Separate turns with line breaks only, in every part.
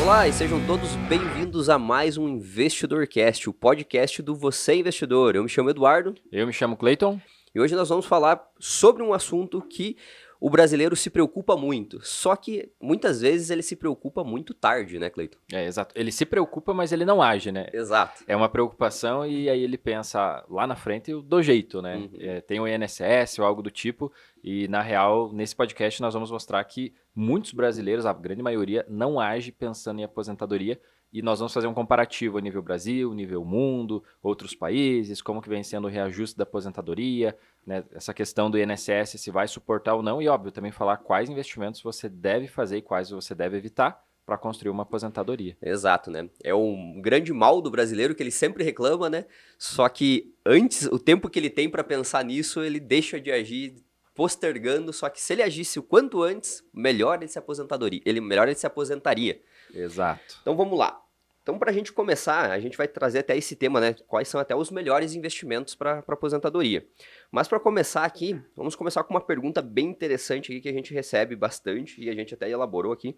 Olá e sejam todos bem-vindos a mais um InvestidorCast, o podcast do Você Investidor. Eu me chamo Eduardo.
Eu me chamo Clayton.
E hoje nós vamos falar sobre um assunto que o brasileiro se preocupa muito. Só que muitas vezes ele se preocupa muito tarde, né, Clayton?
Exato. Ele se preocupa, mas ele não age, né?
Exato.
É uma preocupação e aí ele pensa lá na frente do jeito, né?
Uhum.
Tem o INSS ou algo do tipo e, na real, nesse podcast nós vamos mostrar que muitos brasileiros, a grande maioria, não age pensando em aposentadoria e nós vamos fazer um comparativo a nível Brasil, nível mundo, outros países, como que vem sendo o reajuste da aposentadoria, né? Essa questão do INSS, se vai suportar ou não e, óbvio, também falar quais investimentos você deve fazer e quais você deve evitar para construir uma aposentadoria.
Exato, né? É um grande mal do brasileiro que ele sempre reclama, né? Só que antes, o tempo que ele tem para pensar nisso, ele deixa de agir postergando, só que se ele agisse o quanto antes, melhor ele se aposentaria.
Exato.
Então vamos lá. Então, para a gente começar, a gente vai trazer até esse tema, né? Quais são até os melhores investimentos para aposentadoria. Mas para começar aqui, vamos começar com uma pergunta bem interessante aqui que a gente recebe bastante e a gente até elaborou aqui.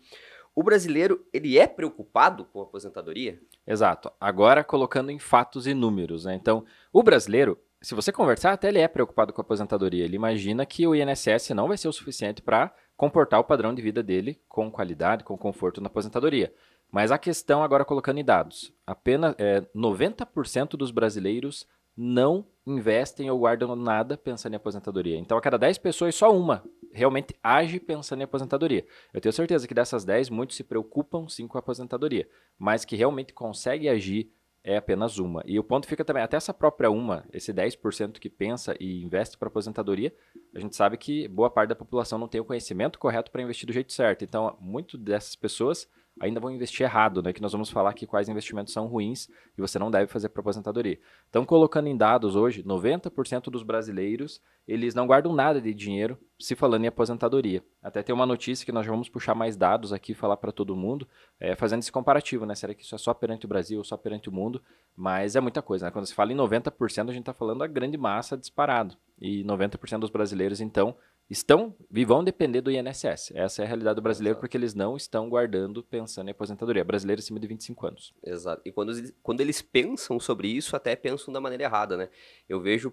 O brasileiro, ele é preocupado com a aposentadoria?
Exato. Agora colocando em fatos e números, né? Então, o brasileiro, se você conversar, até ele é preocupado com a aposentadoria. Ele imagina que o INSS não vai ser o suficiente para comportar o padrão de vida dele com qualidade, com conforto na aposentadoria. Mas a questão, agora colocando em dados, apenas 90% dos brasileiros não investem ou guardam nada pensando em aposentadoria. Então, a cada 10 pessoas, só uma realmente age pensando em aposentadoria. Eu tenho certeza que dessas 10, muitos se preocupam sim com a aposentadoria, mas que realmente consegue agir é apenas uma. E o ponto fica também, até essa própria uma, esse 10% que pensa e investe para aposentadoria, a gente sabe que boa parte da população não tem o conhecimento correto para investir do jeito certo. Então, muito dessas pessoas ainda vão investir errado, né? Que nós vamos falar aqui quais investimentos são ruins e você não deve fazer para aposentadoria. Então, colocando em dados hoje, 90% dos brasileiros, eles não guardam nada de dinheiro se falando em aposentadoria. Até tem uma notícia que nós já vamos puxar mais dados aqui, falar para todo mundo, fazendo esse comparativo, né? Será que isso é só perante o Brasil ou só perante o mundo? Mas é muita coisa, né? Quando se fala em 90%, a gente está falando da grande massa disparado. E 90% dos brasileiros, então, vão depender do INSS. Essa é a realidade do brasileiro. Exato. Porque eles não estão guardando pensando em aposentadoria. Brasileiro acima de 25 anos.
Exato. E quando eles pensam sobre isso, até pensam da maneira errada, né? Eu vejo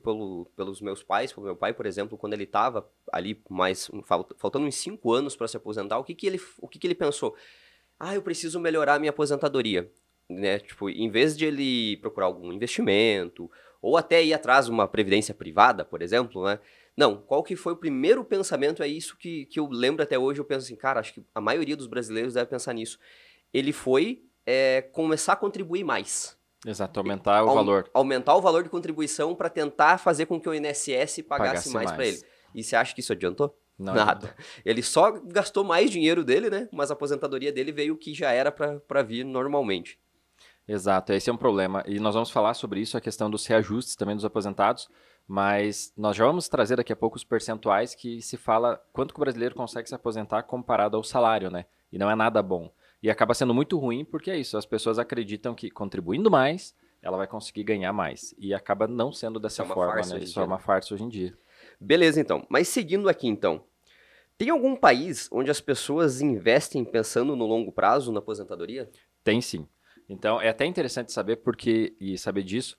pelos meus pais, pelo meu pai, por exemplo, quando ele estava ali faltando uns 5 anos para se aposentar, o que ele pensou? Eu preciso melhorar a minha aposentadoria. Né? Tipo, em vez de ele procurar algum investimento, ou até ir atrás de uma previdência privada, por exemplo, né? Não, qual que foi o primeiro pensamento? É isso que eu lembro até hoje, eu penso assim, cara, acho que a maioria dos brasileiros deve pensar nisso. Ele foi começar a contribuir mais.
Exato, aumentar o valor.
Aumentar o valor de contribuição para tentar fazer com que o INSS pagasse mais para ele. E você acha que isso adiantou?
Não,
nada. Ele só gastou mais dinheiro dele, né? Mas a aposentadoria dele veio o que já era para vir normalmente.
Exato, esse é um problema. E nós vamos falar sobre isso, a questão dos reajustes também dos aposentados, mas nós já vamos trazer daqui a pouco os percentuais que se fala quanto que o brasileiro consegue se aposentar comparado ao salário, né? E não é nada bom. E acaba sendo muito ruim porque é isso, as pessoas acreditam que contribuindo mais, ela vai conseguir ganhar mais. E acaba não sendo dessa forma, né? Isso é uma farsa hoje em dia.
Beleza, então. Mas seguindo aqui, então. Tem algum país onde as pessoas investem pensando no longo prazo na aposentadoria?
Tem sim. Então, é até interessante saber saber disso,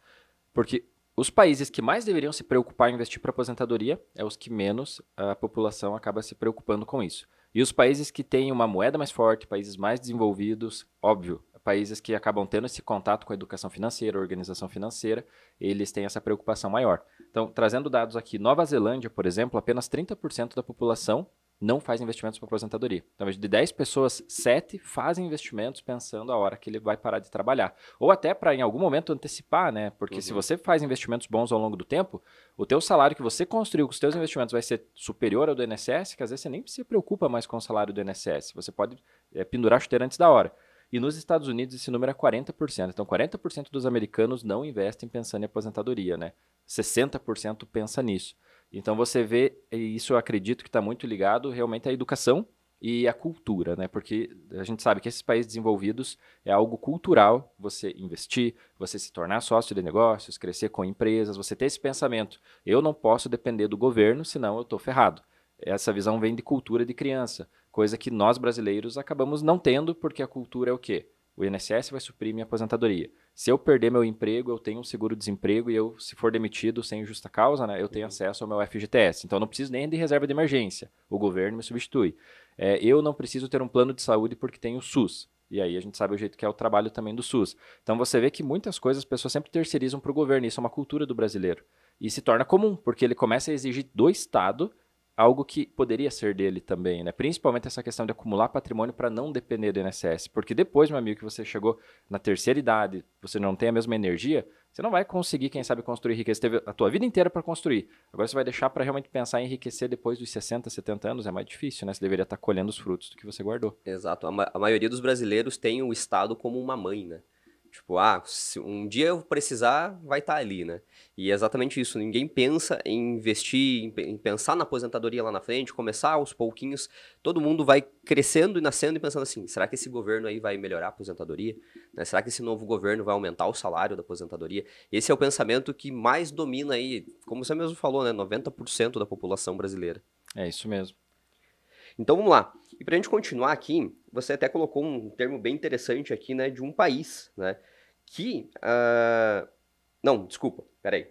porque os países que mais deveriam se preocupar em investir para aposentadoria é os que menos a população acaba se preocupando com isso. E os países que têm uma moeda mais forte, países mais desenvolvidos, óbvio, países que acabam tendo esse contato com a educação financeira, a organização financeira, eles têm essa preocupação maior. Então, trazendo dados aqui, Nova Zelândia, por exemplo, apenas 30% da população não faz investimentos para aposentadoria. Então, de 10 pessoas, 7 fazem investimentos pensando a hora que ele vai parar de trabalhar. Ou até para, em algum momento, antecipar, né? Porque se você faz investimentos bons ao longo do tempo, o teu salário que você construiu com os teus investimentos vai ser superior ao do INSS, que às vezes você nem se preocupa mais com o salário do INSS. Você pode pendurar a chuteira antes da hora. E nos Estados Unidos esse número é 40%. Então, 40% dos americanos não investem pensando em aposentadoria, né? 60% pensa nisso. Então você vê, e isso eu acredito que está muito ligado realmente à educação e à cultura, né? Porque a gente sabe que esses países desenvolvidos é algo cultural, você investir, você se tornar sócio de negócios, crescer com empresas, você ter esse pensamento, eu não posso depender do governo, senão eu estou ferrado. Essa visão vem de cultura de criança. coisa que nós brasileiros acabamos não tendo, porque a cultura é o quê? O INSS vai suprir minha aposentadoria. Se eu perder meu emprego, eu tenho um seguro-desemprego e eu, se for demitido sem justa causa, né, eu tenho acesso ao meu FGTS. Então, eu não preciso nem de reserva de emergência. O governo me substitui. Eu não preciso ter um plano de saúde porque tenho o SUS. E aí a gente sabe o jeito que é o trabalho também do SUS. Então, você vê que muitas coisas as pessoas sempre terceirizam para o governo. Isso é uma cultura do brasileiro. E se torna comum, porque ele começa a exigir do Estado algo que poderia ser dele também, né? Principalmente essa questão de acumular patrimônio para não depender do INSS. Porque depois, meu amigo, que você chegou na terceira idade, você não tem a mesma energia, você não vai conseguir, quem sabe, construir riqueza. Você teve a tua vida inteira para construir. Agora você vai deixar para realmente pensar em enriquecer depois dos 60, 70 anos, é mais difícil, né? Você deveria estar colhendo os frutos do que você guardou.
Exato. A maioria dos brasileiros tem o Estado como uma mãe, né? Tipo, se um dia eu precisar, vai estar ali, né? E é exatamente isso. Ninguém pensa em investir, em pensar na aposentadoria lá na frente, começar aos pouquinhos. Todo mundo vai crescendo e nascendo e pensando assim, será que esse governo aí vai melhorar a aposentadoria? Né? Será que esse novo governo vai aumentar o salário da aposentadoria? Esse é o pensamento que mais domina aí, como você mesmo falou, né? 90% da população brasileira.
É isso mesmo.
Então vamos lá. E para a gente continuar aqui, você até colocou um termo bem interessante aqui, né, de um país, né, que... Não, desculpa, peraí.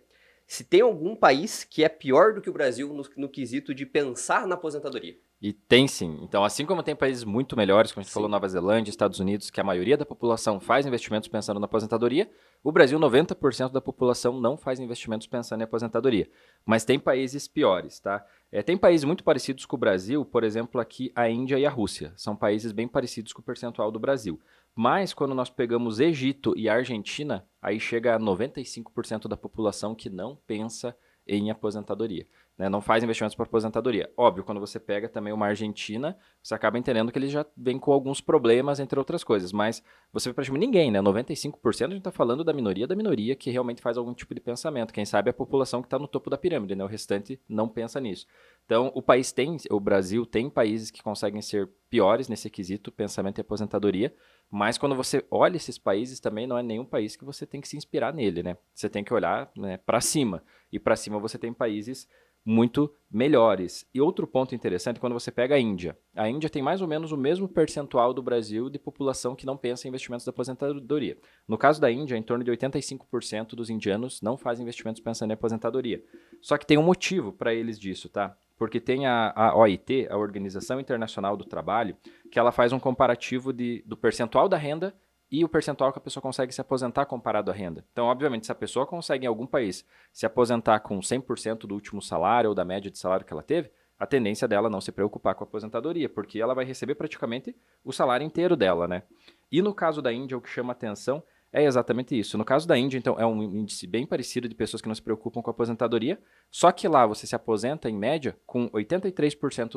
Se tem algum país que é pior do que o Brasil no quesito de pensar na aposentadoria.
E tem sim. Então, assim como tem países muito melhores, como a gente falou, Nova Zelândia, Estados Unidos, que a maioria da população faz investimentos pensando na aposentadoria, o Brasil, 90% da população não faz investimentos pensando em aposentadoria. Mas tem países piores, tá? Tem países muito parecidos com o Brasil, por exemplo, aqui a Índia e a Rússia. São países bem parecidos com o percentual do Brasil. Mas quando nós pegamos Egito e Argentina, aí chega a 95% da população que não pensa em aposentadoria. Né? Não faz investimentos para aposentadoria. Óbvio, quando você pega também uma Argentina, você acaba entendendo que eles já vêm com alguns problemas, entre outras coisas. Mas você vê praticamente ninguém, né? 95% a gente está falando da minoria que realmente faz algum tipo de pensamento. Quem sabe é a população que está no topo da pirâmide, né? O restante não pensa nisso. Então, o Brasil tem países que conseguem ser piores nesse quesito, pensamento em aposentadoria, mas quando você olha esses países, também não é nenhum país que você tem que se inspirar nele, né? Você tem que olhar, né, para cima. E para cima você tem países muito melhores. E outro ponto interessante, quando você pega a Índia. A Índia tem mais ou menos o mesmo percentual do Brasil de população que não pensa em investimentos da aposentadoria. No caso da Índia, em torno de 85% dos indianos não fazem investimentos pensando em aposentadoria. Só que tem um motivo para eles disso, tá? Porque tem a OIT, a Organização Internacional do Trabalho, que ela faz um comparativo do percentual da renda e o percentual que a pessoa consegue se aposentar comparado à renda. Então, obviamente, se a pessoa consegue em algum país se aposentar com 100% do último salário ou da média de salário que ela teve, a tendência dela não se preocupar com a aposentadoria, porque ela vai receber praticamente o salário inteiro dela, né? E no caso da Índia, o que chama atenção é exatamente isso. No caso da Índia, então, é um índice bem parecido de pessoas que não se preocupam com a aposentadoria, só que lá você se aposenta, em média, com 83%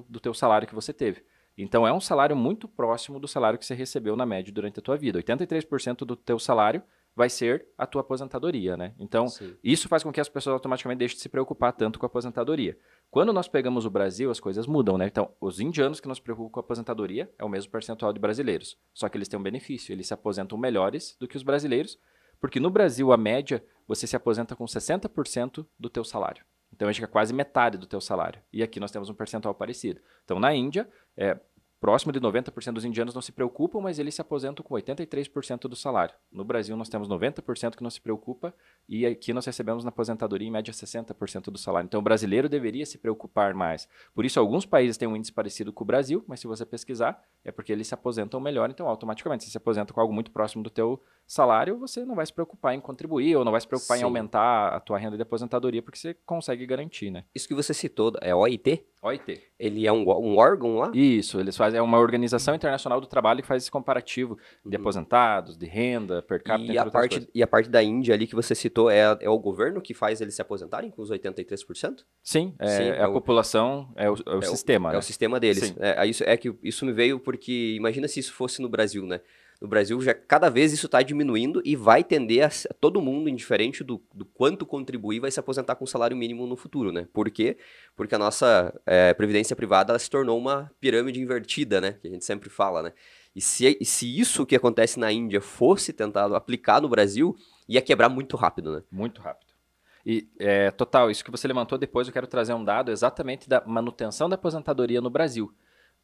do teu salário que você teve. Então, é um salário muito próximo do salário que você recebeu na média durante a tua vida. 83% do teu salário vai ser a tua aposentadoria, né? Então, sim, isso faz com que as pessoas automaticamente deixem de se preocupar tanto com a aposentadoria. Quando nós pegamos o Brasil, as coisas mudam, né? Então, os indianos que não se preocupam com a aposentadoria é o mesmo percentual de brasileiros. Só que eles têm um benefício, eles se aposentam melhores do que os brasileiros, porque no Brasil, a média, você se aposenta com 60% do teu salário. Então, acho que é quase metade do teu salário. E aqui nós temos um percentual parecido. Então, na Índia, próximo de 90% dos indianos não se preocupam, mas eles se aposentam com 83% do salário. No Brasil, nós temos 90% que não se preocupa e aqui nós recebemos na aposentadoria, em média, 60% do salário. Então, o brasileiro deveria se preocupar mais. Por isso, alguns países têm um índice parecido com o Brasil, mas se você pesquisar, é porque eles se aposentam melhor. Então, automaticamente, se você aposenta com algo muito próximo do teu salário, você não vai se preocupar em contribuir ou não vai se preocupar em aumentar a tua renda de aposentadoria, porque você consegue garantir, né?
Isso que você citou, é OIT?
OIT.
Ele é um órgão lá?
Isso, eles fazem, é uma organização internacional do trabalho que faz esse comparativo de aposentados, de renda, per capita, entre outras coisas.
E a parte da Índia ali que você citou, é o governo que faz eles se aposentarem com os 83%?
Sim, a população, é o sistema, né?
É o sistema deles. Isso me veio porque, imagina se isso fosse no Brasil, né? No Brasil, já cada vez isso está diminuindo e vai tender a todo mundo, indiferente do quanto contribuir, vai se aposentar com salário mínimo no futuro, né? Por quê? Porque a nossa previdência privada ela se tornou uma pirâmide invertida, né? Que a gente sempre fala, né? E se isso que acontece na Índia fosse tentado aplicar no Brasil, ia quebrar muito rápido, né?
Muito rápido. E, total, isso que você levantou depois, eu quero trazer um dado exatamente da manutenção da aposentadoria no Brasil.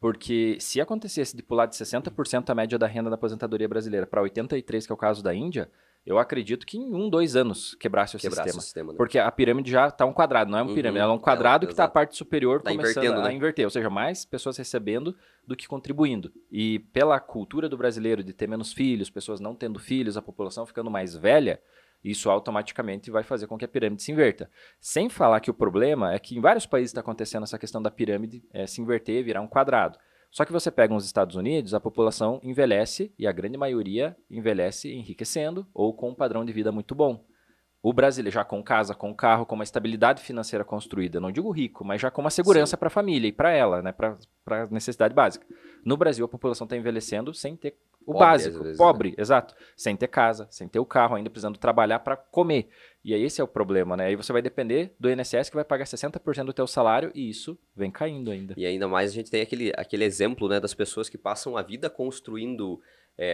Porque se acontecesse de pular de 60% a média da renda da aposentadoria brasileira para 83%, que é o caso da Índia, eu acredito que em 2 anos quebrasse o sistema.
Né?
Porque a pirâmide já está um quadrado, não é uma pirâmide, ela é um quadrado que está a parte superior
Tá
começando
invertendo,
a
né?
inverter, ou seja, mais pessoas recebendo do que contribuindo. E pela cultura do brasileiro de ter menos filhos, pessoas não tendo filhos, a população ficando mais velha, isso automaticamente vai fazer com que a pirâmide se inverta. Sem falar que o problema é que em vários países está acontecendo essa questão da pirâmide se inverter e virar um quadrado. Só que você pega nos Estados Unidos, a população envelhece e a grande maioria envelhece enriquecendo ou com um padrão de vida muito bom. O brasileiro já com casa, com carro, com uma estabilidade financeira construída, não digo rico, mas já com uma segurança para a família e para ela, né, para a necessidade básica. No Brasil, a população está envelhecendo sem ter o
Pobre,
básico,
às vezes,
pobre, exato, sem ter casa, sem ter o carro, ainda precisando trabalhar para comer. E aí esse é o problema, né? Aí você vai depender do INSS que vai pagar 60% do teu salário e isso vem caindo ainda.
E ainda mais a gente tem aquele exemplo, né, das pessoas que passam a vida construindo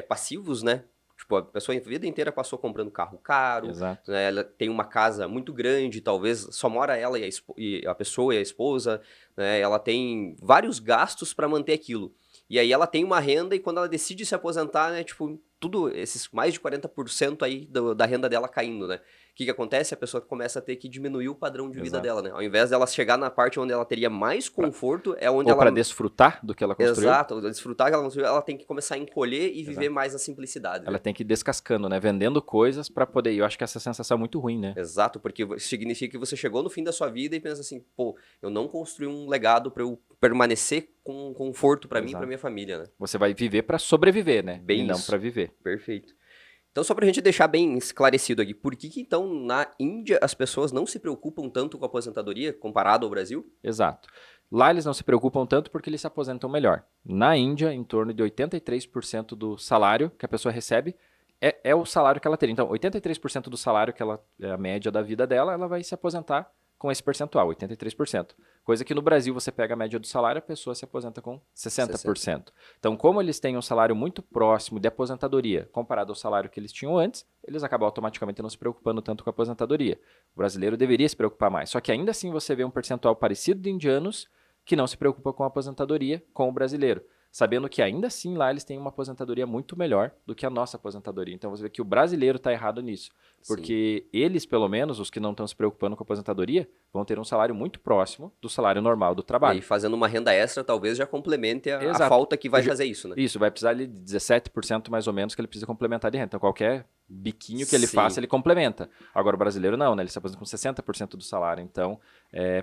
passivos, né? Tipo, a pessoa a vida inteira passou comprando carro caro,
Exato.
né? Ela tem uma casa muito grande, talvez só mora ela e a pessoa e a esposa, né? Ela tem vários gastos para manter aquilo. E aí ela tem uma renda e quando ela decide se aposentar, né, tipo, tudo, esses mais de 40% aí da renda dela caindo, né? O que acontece? A pessoa começa a ter que diminuir o padrão de vida
Exato.
dela, né? Ao invés dela chegar na parte onde ela teria mais conforto, é onde
Ou
ela...
para desfrutar do que ela construiu.
Exato, desfrutar que ela construiu, ela tem que começar a encolher e viver
Exato.
mais na simplicidade.
Ela
Né?
tem que ir descascando, né? Vendendo coisas para poder. E eu acho que essa sensação é muito ruim, né?
Exato, porque significa que você chegou no fim da sua vida e pensa assim, pô, eu não construí um legado para eu permanecer com conforto para mim e para minha família, né?
Você vai viver para sobreviver, né?
Bem
e não
isso.
para viver.
Perfeito. Então, só pra gente deixar bem esclarecido aqui, por que então na Índia as pessoas não se preocupam tanto com a aposentadoria comparado ao Brasil?
Exato. Lá eles não se preocupam tanto porque eles se aposentam melhor. Na Índia, em torno de 83% do salário que a pessoa recebe é o salário que ela teria. Então, 83% do salário que ela é a média da vida dela, ela vai se aposentar com esse percentual, 83%. Coisa que no Brasil você pega a média do salário, a pessoa se aposenta com 60%. Então, como eles têm um salário muito próximo de aposentadoria comparado ao salário que eles tinham antes, eles acabam automaticamente não se preocupando tanto com a aposentadoria. O brasileiro deveria se preocupar mais. Só que ainda assim você vê um percentual parecido de indianos que não se preocupa com a aposentadoria com o brasileiro. Sabendo que ainda assim lá eles têm uma aposentadoria muito melhor do que a nossa aposentadoria. Então você vê que o brasileiro está errado nisso. Porque eles, pelo menos, os que não estão se preocupando com a aposentadoria, vão ter um salário muito próximo do salário normal do trabalho.
E fazendo uma renda extra, talvez já complemente a falta que vai fazer isso, né?
Isso, vai precisar de 17% mais ou menos que ele precisa complementar de renda. Então qualquer biquinho que ele faça, ele complementa. Agora o brasileiro não, né? Ele se aposenta com 60% do salário. Então,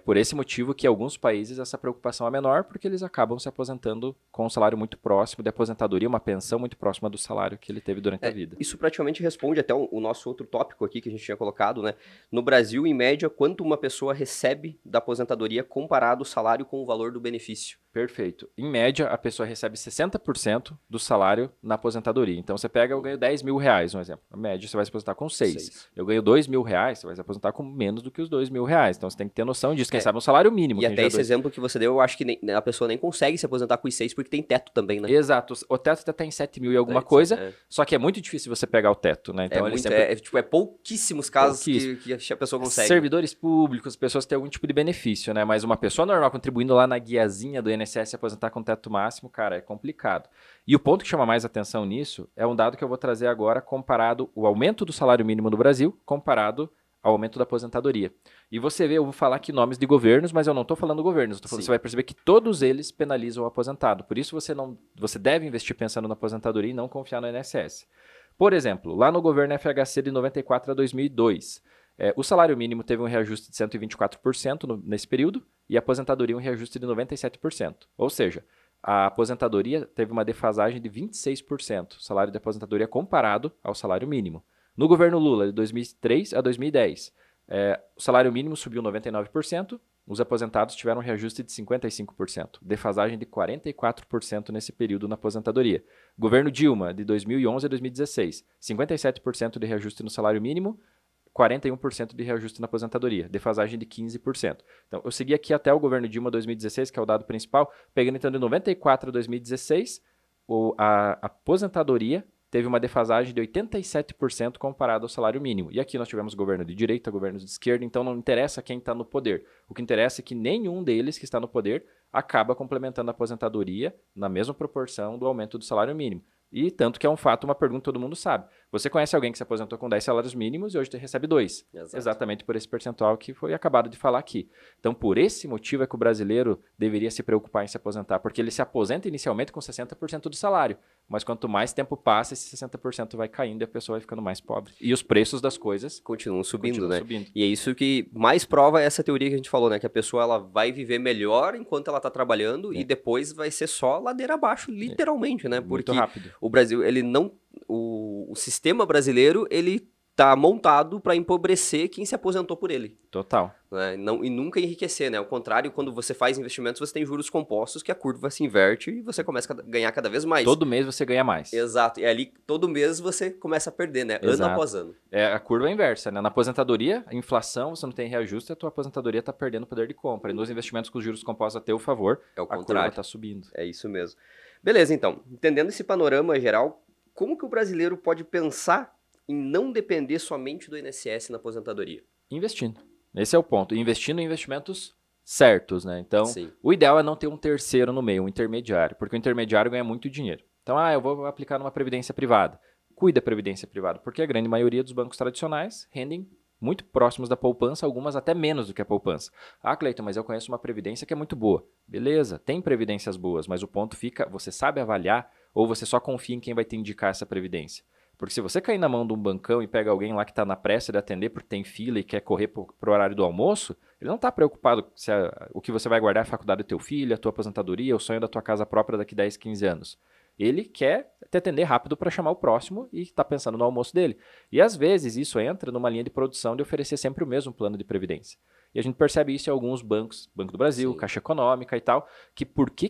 por esse motivo que em alguns países essa preocupação é menor, porque eles acabam se aposentando com um salário muito próximo de aposentadoria, uma pensão muito próxima do salário que ele teve durante a vida.
Isso praticamente responde até o nosso outro tópico aqui que a gente tinha colocado, né? No Brasil, em média, quanto uma pessoa recebe da aposentadoria comparado o salário com o valor do benefício?
Perfeito. Em média, a pessoa recebe 60% do salário na aposentadoria. Então, você pega, eu ganho 10 mil reais, um exemplo. Na média, você vai se aposentar com 6. Eu ganho 2 mil reais, você vai se aposentar com menos do que os 2 mil reais. Então, você tem que ter noção disso. Quem sabe um salário mínimo.
E até esse exemplo que você deu, eu acho que a pessoa nem consegue se aposentar com os 6 porque tem teto também, né?
Exato. O teto até está em 7 mil e alguma coisa, só que é muito difícil você pegar o teto, né? Então,
pouquíssimos casos que a pessoa consegue.
Servidores públicos, pessoas têm algum tipo de benefício, né? Mas uma pessoa normal contribuindo lá na guiazinha do INSS se aposentar com teto máximo, cara, é complicado. E o ponto que chama mais atenção nisso é um dado que eu vou trazer agora comparado o aumento do salário mínimo no Brasil comparado ao aumento da aposentadoria. E você vê, eu vou falar aqui nomes de governos, mas eu não estou falando governos, você vai perceber que todos eles penalizam o aposentado. Por isso você deve investir pensando na aposentadoria e não confiar no INSS. Por exemplo, lá no governo FHC de 94 a 2002, o salário mínimo teve um reajuste de 124% nesse período e a aposentadoria um reajuste de 97%. Ou seja, a aposentadoria teve uma defasagem de 26%, o salário de aposentadoria comparado ao salário mínimo. No governo Lula, de 2003 a 2010, o salário mínimo subiu 99%, os aposentados tiveram um reajuste de 55%, defasagem de 44% nesse período na aposentadoria. Governo Dilma, de 2011 a 2016, 57% de reajuste no salário mínimo, 41% de reajuste na aposentadoria, defasagem de 15%. Então, eu segui aqui até o governo Dilma 2016, que é o dado principal, pegando então de 94 a 2016, a aposentadoria teve uma defasagem de 87% comparado ao salário mínimo. E aqui nós tivemos governo de direita, governos de esquerda, então não interessa quem está no poder. O que interessa é que nenhum deles que está no poder acaba complementando a aposentadoria na mesma proporção do aumento do salário mínimo. E tanto que é um fato, uma pergunta que todo mundo sabe. Você conhece alguém que se aposentou com 10 salários mínimos e hoje recebe 2?
Exato.
Exatamente por esse percentual que foi acabado de falar aqui. Então, por esse motivo é que o brasileiro deveria se preocupar em se aposentar, porque ele se aposenta inicialmente com 60% do salário, mas quanto mais tempo passa, esse 60% vai caindo e a pessoa vai ficando mais pobre. E os preços das coisas
Continuam subindo,
continuam
né?
subindo.
E é isso que mais prova essa teoria que a gente falou, né? Que a pessoa ela vai viver melhor enquanto ela tá trabalhando e depois vai ser só ladeira abaixo, literalmente, né?
Muito
Porque
rápido.
o Brasil, ele não... O sistema brasileiro, ele tá montado para empobrecer quem se aposentou por ele.
Total.
Né? Não, e nunca enriquecer, né? Ao contrário, quando você faz investimentos, você tem juros compostos que a curva se inverte e você começa a ganhar cada vez mais.
Todo mês você ganha mais.
Exato. E ali, todo mês você começa a perder, né? Ano
Exato.
após ano.
A curva é inversa, né? Na aposentadoria, a inflação, você não tem reajuste, a tua aposentadoria está perdendo poder de compra. E nos investimentos com os juros compostos a teu favor,
É o
a curva
contrário.
está subindo.
É isso mesmo. Beleza, então. Entendendo esse panorama geral, como que o brasileiro pode pensar em não depender somente do INSS na aposentadoria?
Investindo. Esse é o ponto. Investindo em investimentos certos, né? Então,
Sim.
o ideal é não ter um terceiro no meio, um intermediário, porque o intermediário ganha muito dinheiro. Então, eu vou aplicar numa previdência privada. Cuida da previdência privada, porque a grande maioria dos bancos tradicionais rendem muito próximos da poupança, algumas até menos do que a poupança. Cleiton, mas eu conheço uma previdência que é muito boa. Beleza, tem previdências boas, mas o ponto fica, você sabe avaliar ou você só confia em quem vai te indicar essa previdência? Porque se você cair na mão de um bancão e pega alguém lá que está na pressa de atender porque tem fila e quer correr para o horário do almoço, ele não está preocupado se o que você vai guardar é a faculdade do teu filho, a tua aposentadoria, o sonho da tua casa própria daqui 10, 15 anos. Ele quer te atender rápido para chamar o próximo e está pensando no almoço dele. E às vezes isso entra numa linha de produção de oferecer sempre o mesmo plano de previdência. E a gente percebe isso em alguns bancos, Banco do Brasil,
Sim.
Caixa Econômica e tal, que por que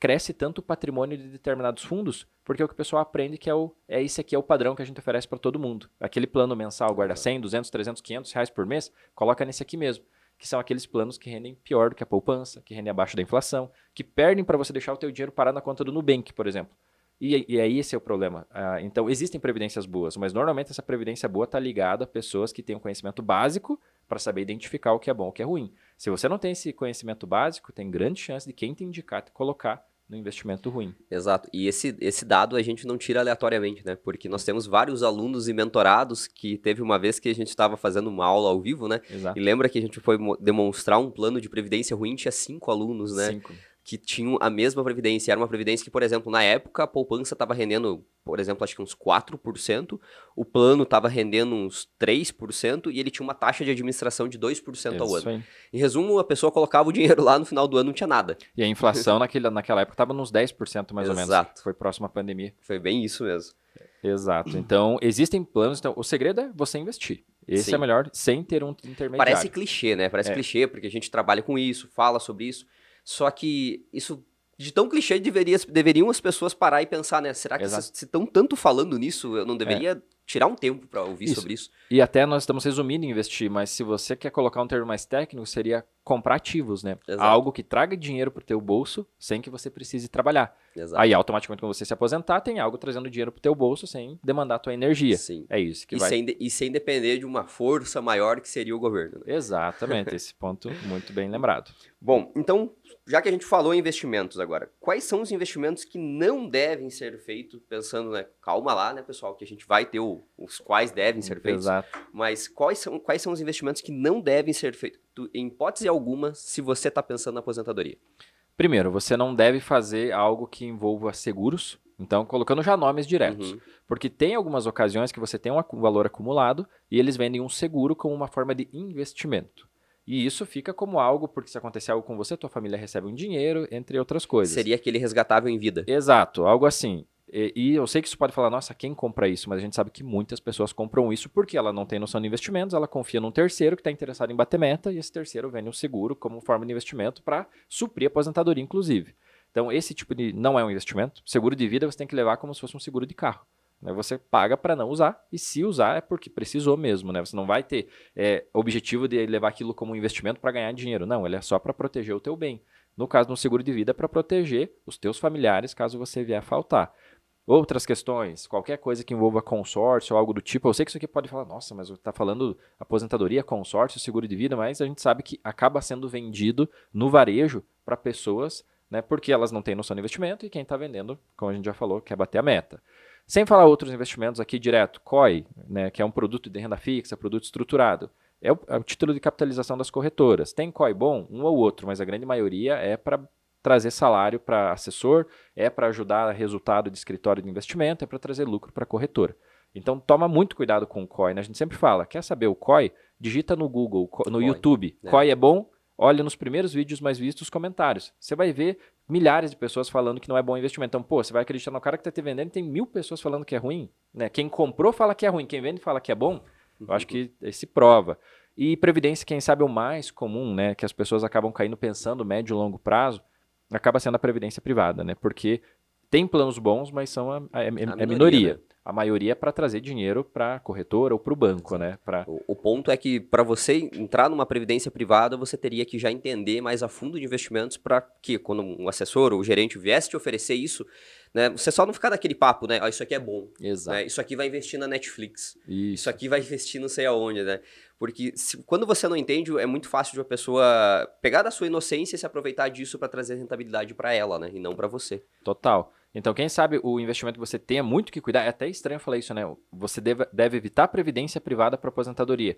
cresce tanto o patrimônio de determinados fundos? Porque o que o pessoal aprende que esse aqui é o padrão que a gente oferece para todo mundo. Aquele plano mensal guarda 100, 200, 300, 500 reais por mês, coloca nesse aqui mesmo. Que são aqueles planos que rendem pior do que a poupança, que rendem abaixo da inflação, que perdem para você deixar o teu dinheiro parar na conta do Nubank, por exemplo. E aí esse é o problema. Então, existem previdências boas, mas normalmente essa previdência boa está ligada a pessoas que têm um conhecimento básico para saber identificar o que é bom e o que é ruim. Se você não tem esse conhecimento básico, tem grande chance de quem te indicar te colocar no investimento ruim.
Exato. E esse dado a gente não tira aleatoriamente, né? Porque nós temos vários alunos e mentorados que teve uma vez que a gente estava fazendo uma aula ao vivo, né?
Exato.
E lembra que a gente foi demonstrar um plano de previdência ruim, tinha 5 alunos, né?
5.
Que tinham a mesma previdência. Era uma previdência que, por exemplo, na época a poupança estava rendendo, por exemplo, acho que uns 4%, o plano estava rendendo uns 3% e ele tinha uma taxa de administração de 2% ao ano.
Aí.
Em resumo, a pessoa colocava o dinheiro lá, no final do ano não tinha nada.
E a inflação naquela época estava nos 10% mais ou menos.
Exato.
Foi próximo à pandemia.
Foi bem isso mesmo.
Exato. Então, existem planos. Então, o segredo é você investir. Esse
Sim.
é melhor sem ter um intermediário.
Parece clichê, né? Parece clichê, porque a gente trabalha com isso, fala sobre isso. Só que isso, de tão clichê, deveriam as pessoas parar e pensar, né? Será que se estão tanto falando nisso, eu não deveria tirar um tempo para ouvir sobre isso?
E até nós estamos resumindo em investir, mas se você quer colocar um termo mais técnico, seria comprar ativos, né?
Exato.
Algo que traga dinheiro para o teu bolso sem que você precise trabalhar.
Exato.
Aí, automaticamente, quando você se aposentar, tem algo trazendo dinheiro para o teu bolso sem demandar a tua energia.
Sim.
É isso que
sem depender de uma força maior que seria o governo. Né?
Exatamente, esse ponto muito bem lembrado.
Bom, então, já que a gente falou em investimentos agora, quais são os investimentos que não devem ser feitos, pensando, né, calma lá, né, pessoal, que a gente vai ter os quais devem ser feitos,
Exato.
mas quais são os investimentos que não devem ser feitos, em hipótese alguma, se você está pensando na aposentadoria?
Primeiro, você não deve fazer algo que envolva seguros, então colocando já nomes diretos.
Uhum.
Porque tem algumas ocasiões que você tem um valor acumulado e eles vendem um seguro como uma forma de investimento. E isso fica como algo, porque se acontecer algo com você, tua família recebe um dinheiro, entre outras coisas.
Seria aquele resgatável em vida.
Exato, algo assim. E eu sei que isso pode falar, nossa, quem compra isso? Mas a gente sabe que muitas pessoas compram isso porque ela não tem noção de investimentos, ela confia num terceiro que está interessado em bater meta e esse terceiro vende um seguro como forma de investimento para suprir a aposentadoria, inclusive. Então, esse tipo de não é um investimento. Seguro de vida você tem que levar como se fosse um seguro de carro. Né? Você paga para não usar e se usar é porque precisou mesmo. Né? Você não vai ter objetivo de levar aquilo como um investimento para ganhar dinheiro. Não, ele é só para proteger o teu bem. No caso de um seguro de vida, é para proteger os teus familiares caso você vier a faltar. Outras questões, qualquer coisa que envolva consórcio ou algo do tipo, eu sei que isso aqui pode falar, nossa, mas está falando aposentadoria, consórcio, seguro de vida, mas a gente sabe que acaba sendo vendido no varejo para pessoas, né, porque elas não têm noção de investimento e quem está vendendo, como a gente já falou, quer bater a meta. Sem falar outros investimentos aqui direto, COI, né, que é um produto de renda fixa, produto estruturado. É o título de capitalização das corretoras. Tem COI bom? Um ou outro, mas a grande maioria é para trazer salário para assessor, é para ajudar resultado de escritório de investimento, é para trazer lucro para a corretora. Então toma muito cuidado com o COI, né? A gente sempre fala, quer saber o COI? Digita no Google, no YouTube, COI é bom? Olha nos primeiros vídeos mais vistos os comentários. Você vai ver milhares de pessoas falando que não é bom investimento. Então, você vai acreditar no cara que está te vendendo e tem 1000 pessoas falando que é ruim. Né? Quem comprou fala que é ruim, quem vende fala que é bom. Eu acho que se prova. E previdência, quem sabe, é o mais comum, né? Que as pessoas acabam caindo pensando médio e longo prazo, acaba sendo a previdência privada, né? Porque tem planos bons, mas são a minoria. Né? A maioria é para trazer dinheiro para a corretora ou para o banco, né?
O ponto é que para você entrar numa previdência privada, você teria que já entender mais a fundo de investimentos para que quando um assessor ou o gerente viesse te oferecer isso, né, você só não ficar naquele papo, né? Isso aqui é bom.
Exato.
Né, isso aqui vai investir na Netflix.
Isso
aqui vai investir não sei aonde, né? Porque quando você não entende, é muito fácil de uma pessoa pegar da sua inocência e se aproveitar disso para trazer rentabilidade para ela, né? E não para você.
Total. Então, quem sabe o investimento que você tenha muito que cuidar, é até estranho falar isso, né? Você deve evitar a previdência privada para aposentadoria.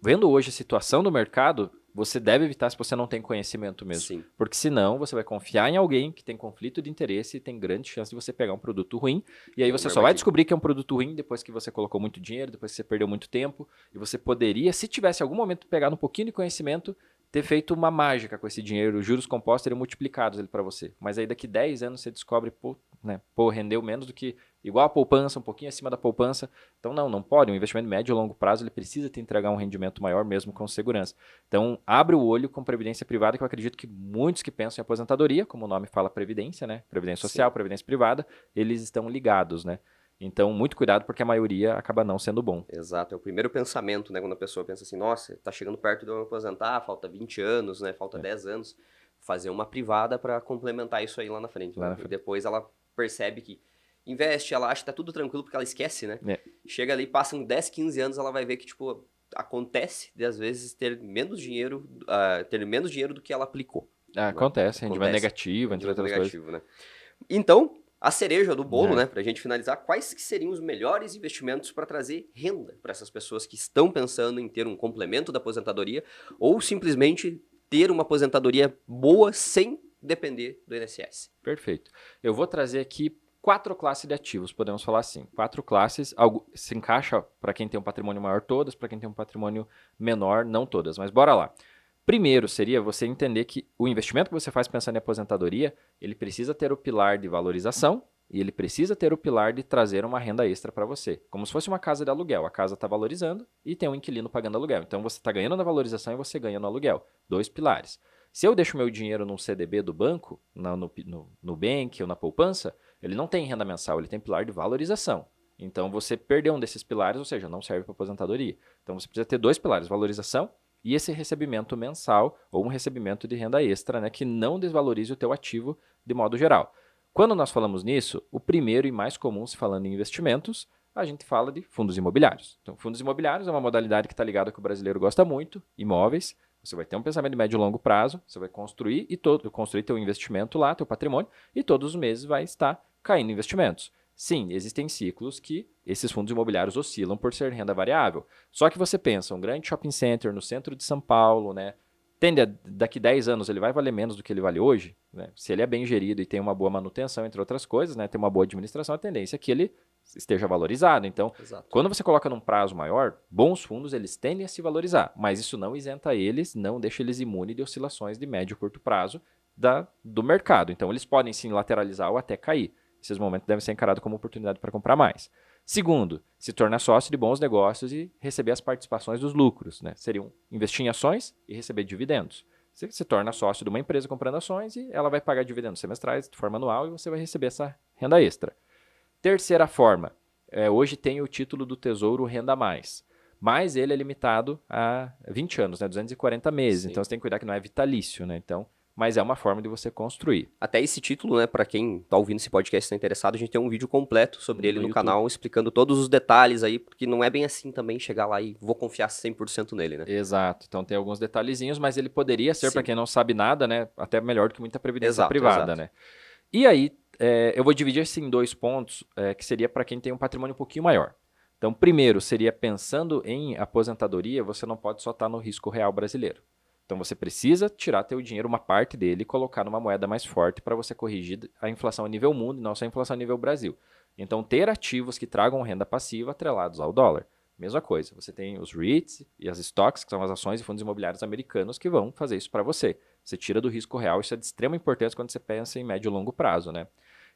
Vendo hoje a situação do mercado, você deve evitar se você não tem conhecimento mesmo.
Sim.
Porque senão você vai confiar em alguém que tem conflito de interesse e tem grande chance de você pegar um produto ruim. E aí você só vai descobrir que é um produto ruim depois que você colocou muito dinheiro, depois que você perdeu muito tempo. E você poderia, se tivesse algum momento pegado um pouquinho de conhecimento, ter feito uma mágica com esse dinheiro, os juros compostos teriam multiplicados ele para você. Mas aí daqui 10 anos você descobre, pô, rendeu menos do que, igual a poupança, um pouquinho acima da poupança. Então não pode, um investimento médio e longo prazo ele precisa te entregar um rendimento maior mesmo com segurança. Então abre o olho com previdência privada, que eu acredito que muitos que pensam em aposentadoria, como o nome fala previdência, né? Previdência social, sim, previdência privada, eles estão ligados, né? Então, muito cuidado, porque a maioria acaba não sendo bom.
Exato, é o primeiro pensamento, né? Quando a pessoa pensa assim, nossa, tá chegando perto de eu me aposentar, falta 20 anos, né? Falta 10 anos. Fazer uma privada para complementar isso aí lá na frente. Né? E depois ela percebe que investe, ela acha que tá tudo tranquilo, porque ela esquece, né? Chega ali, passam 10, 15 anos, ela vai ver que, tipo, acontece de, às vezes, ter menos dinheiro do que ela aplicou.
Né? Acontece, rendimento negativo, entre outras coisas.
Né? Então, a cereja do bolo, né, pra gente finalizar, quais que seriam os melhores investimentos para trazer renda para essas pessoas que estão pensando em ter um complemento da aposentadoria ou simplesmente ter uma aposentadoria boa sem depender do INSS?
Perfeito. Eu vou trazer aqui 4 classes de ativos, podemos falar assim. 4 classes, algo se encaixa para quem tem um patrimônio maior todas, para quem tem um patrimônio menor não todas, mas bora lá. Primeiro seria você entender que o investimento que você faz pensando em aposentadoria, ele precisa ter o pilar de valorização e ele precisa ter o pilar de trazer uma renda extra para você. Como se fosse uma casa de aluguel. A casa está valorizando e tem um inquilino pagando aluguel. Então você está ganhando na valorização e você ganha no aluguel. 2 pilares. Se eu deixo meu dinheiro num CDB do banco, no Nubank ou na poupança, ele não tem renda mensal, ele tem pilar de valorização. Então você perdeu um desses pilares, ou seja, não serve para aposentadoria. Então você precisa ter 2 pilares, valorização e esse recebimento mensal ou um recebimento de renda extra, né, que não desvalorize o teu ativo de modo geral. Quando nós falamos nisso, o primeiro e mais comum se falando em investimentos, a gente fala de fundos imobiliários. Então, fundos imobiliários é uma modalidade que está ligada que o brasileiro gosta muito, imóveis. Você vai ter um pensamento de médio e longo prazo, você vai construir teu investimento lá, teu patrimônio, e todos os meses vai estar caindo investimentos. Sim, existem ciclos que esses fundos imobiliários oscilam por ser renda variável. Só que você pensa, um grande shopping center no centro de São Paulo, né? Daqui 10 anos ele vai valer menos do que ele vale hoje, né? Se ele é bem gerido e tem uma boa manutenção, entre outras coisas, né? Tem uma boa administração, a tendência é que ele esteja valorizado. Então, quando você coloca num prazo maior, bons fundos eles tendem a se valorizar, mas isso não isenta eles, não deixa eles imunes de oscilações de médio e curto prazo do mercado. Então, eles podem sim lateralizar ou até cair. Esses momentos devem ser encarados como oportunidade para comprar mais. Segundo, se tornar sócio de bons negócios e receber as participações dos lucros. Né? Seriam investir em ações e receber dividendos. Você se torna sócio de uma empresa comprando ações e ela vai pagar dividendos semestrais de forma anual e você vai receber essa renda extra. Terceira forma, hoje tem o título do Tesouro Renda Mais, mas ele é limitado a 20 anos, né? 240 meses. Sim. Então você tem que cuidar que não é vitalício. Né? Então mas é uma forma de você construir.
Até esse título, né, para quem tá ouvindo esse podcast e está interessado, a gente tem um vídeo completo sobre ele no
YouTube.
canal, explicando todos os detalhes aí, porque não é bem assim também chegar lá e vou confiar 100% nele, né?
Exato. Então tem alguns detalhezinhos, mas ele poderia ser,
Sim.
para quem não sabe nada, né, até melhor do que muita previdência
Exato,
privada,
exato.
né? E aí, eu vou dividir isso em 2 pontos, que seria para quem tem um patrimônio um pouquinho maior. Então, primeiro, seria pensando em aposentadoria, você não pode só estar no risco real brasileiro. Então, você precisa tirar teu dinheiro, uma parte dele, e colocar numa moeda mais forte para você corrigir a inflação a nível mundo e não só a inflação a nível Brasil. Então, ter ativos que tragam renda passiva atrelados ao dólar. Mesma coisa, você tem os REITs e as stocks, que são as ações e fundos imobiliários americanos, que vão fazer isso para você. Você tira do risco real, isso é de extrema importância quando você pensa em médio e longo prazo, né?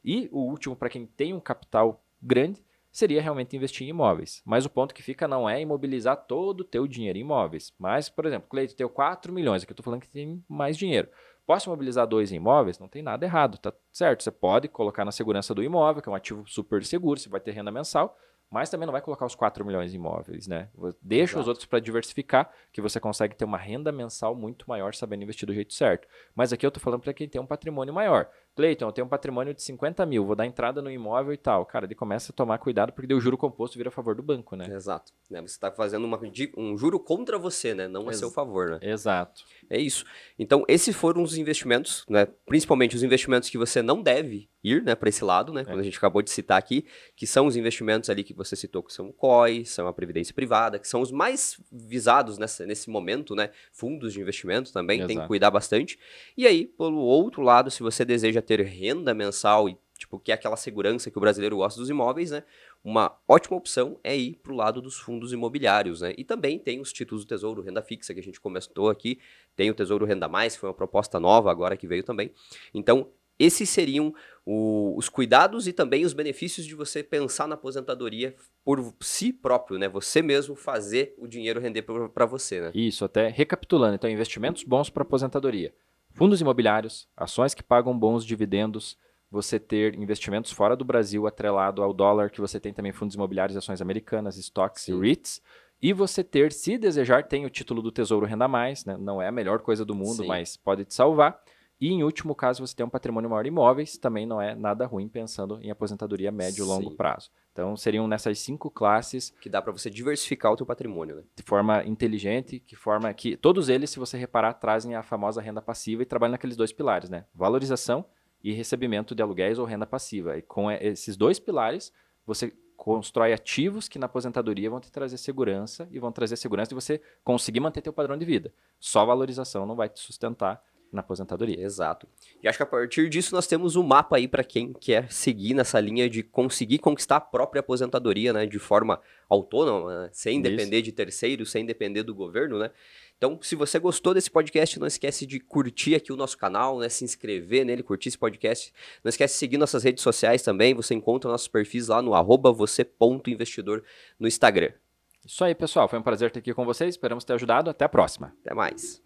E o último, para quem tem um capital grande, seria realmente investir em imóveis. Mas o ponto que fica não é imobilizar todo o teu dinheiro em imóveis. Mas, por exemplo, Cleiton, eu tenho 4 milhões, aqui eu estou falando que tem mais dinheiro. Posso imobilizar 2 em imóveis? Não tem nada errado, tá certo? Você pode colocar na segurança do imóvel, que é um ativo super seguro, você vai ter renda mensal, mas também não vai colocar os 4 milhões em imóveis, né? Deixa
Exato.
os outros para diversificar, que você consegue ter uma renda mensal muito maior sabendo investir do jeito certo. Mas aqui eu estou falando para quem tem um patrimônio maior. Cleiton, eu tenho um patrimônio de 50 mil, vou dar entrada no imóvel e tal. Cara, ele começa a tomar cuidado porque daí o juro composto vira a favor do banco, né?
Exato. Né, você está fazendo um juro contra você, né? Não a seu favor, né?
Exato.
É isso. Então, esses foram os investimentos, né? Principalmente os investimentos que você não deve ir, né, para esse lado, né? Quando a gente acabou de citar aqui, que são os investimentos ali que você citou, que são o COI, são a previdência privada, que são os mais visados nesse momento, né? Fundos de investimento também, tem que
Exato.
cuidar bastante. E aí, pelo outro lado, se você deseja ter renda mensal e tipo, que é aquela segurança que o brasileiro gosta dos imóveis, né? Uma ótima opção é ir para o lado dos fundos imobiliários, né? E também tem os títulos do Tesouro Renda Fixa, que a gente comentou aqui, tem o Tesouro Renda Mais, que foi uma proposta nova agora que veio também. Então, esses seriam os cuidados e também os benefícios de você pensar na aposentadoria por si próprio, né? Você mesmo fazer o dinheiro render para você, né?
Isso, até recapitulando. Então, investimentos bons para aposentadoria. Fundos imobiliários, ações que pagam bons dividendos, você ter investimentos fora do Brasil atrelado ao dólar, que você tem também fundos imobiliários, ações americanas, stocks e REITs. E você ter, se desejar, tem o título do Tesouro Renda Mais, né? Não é a melhor coisa do mundo,
Sim.
mas pode te salvar. E em último caso, você tem um patrimônio maior em imóveis, também não é nada ruim pensando em aposentadoria médio e longo
Sim.
prazo. Então seriam nessas 5 classes
Que dá para você diversificar o teu patrimônio, né?
de forma inteligente, que forma que todos eles, se você reparar, trazem a famosa renda passiva e trabalham naqueles 2 pilares, né? Valorização e recebimento de aluguéis ou renda passiva. E com esses 2 pilares, você constrói ativos que na aposentadoria vão te trazer segurança e vão trazer segurança de você conseguir manter teu padrão de vida. Só valorização não vai te sustentar na aposentadoria.
Exato. E acho que a partir disso nós temos um mapa aí para quem quer seguir nessa linha de conseguir conquistar a própria aposentadoria, né, de forma autônoma, né, sem depender de terceiros, sem depender do governo, né? Então, se você gostou desse podcast, não esquece de curtir aqui o nosso canal, né, se inscrever nele, curtir esse podcast. Não esquece de seguir nossas redes sociais também, você encontra nossos perfis lá no @você.investidor no Instagram.
Isso aí, pessoal. Foi um prazer estar aqui com vocês. Esperamos ter ajudado. Até a próxima.
Até mais.